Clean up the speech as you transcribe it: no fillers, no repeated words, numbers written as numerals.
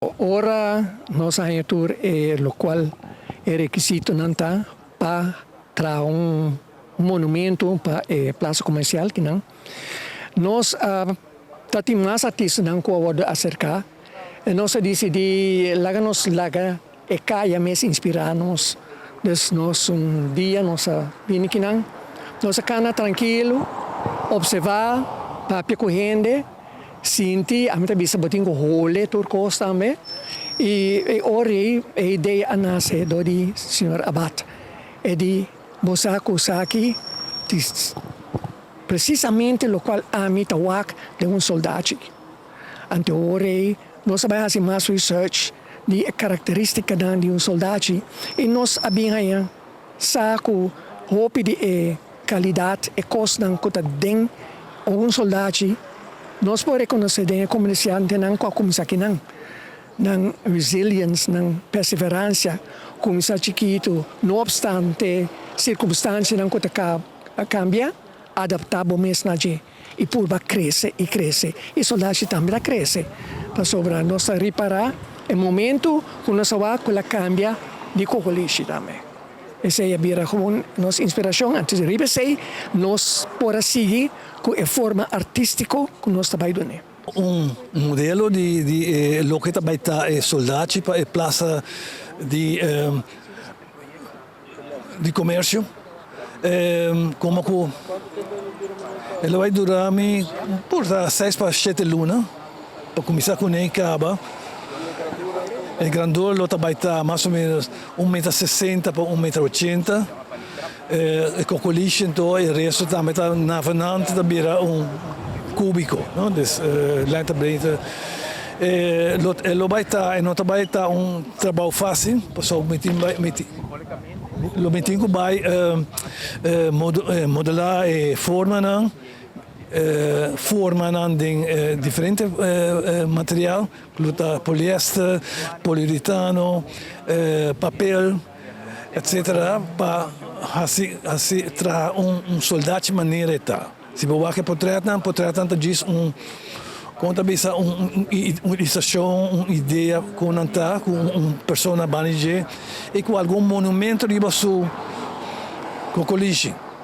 Ora nós tour lo qual é requisito não tá para tra monumento para praça comercial que não nós tá tem mais artistas não que vou acercar e nós decidi laga e caia mais inspirar nós nós dia nós vim aqui não nós cana tranquilo observar para correndo sinti a mim bisa botin ko hole tur costa também e ori a ideia nasce do di senhor Abad e di Bosaku Saki precisamente lo qual a mim tawak de soldado ante ori nós sabemos assim mais research de característica de soldado e nós abinha saco hope de qualidade e costa que tem soldado nós podemos reconhecer que como comerciante não como aqui não resilience, não perseverança, como está chiquito, não obstante circunstâncias não que cambia, adaptável mesmo e por cresce e cresce e soldado também cresce para sobrar nós reparar o momento que nós vai cambia de cocolixi também. Essa é a nossa inspiração antes de repetir, nós podemos seguir com a forma artística que nós trabalhamos. Modelo de lo que também está soldati para a praça de comércio, como que ele vai durar por 6 para 7 lunas para começar com ele acaba. O grandor lo também está mais ou menos 1,60 m por 1,80 m. O cocoliche então o resto também está na vanante também cúbico, não? Dus lengte breedte. Lo vai estar não também está trabalho fácil, pessoal lo metinho vai modelar forma não. Forma de diferente material, poliéster, poliuretano, papel, etc. Para assim trazer soldado de maneira tá. Se você quer portretar diz conta bisa uma estação, uma ideia com persona banije e com algum monumento riba su Cocolixe.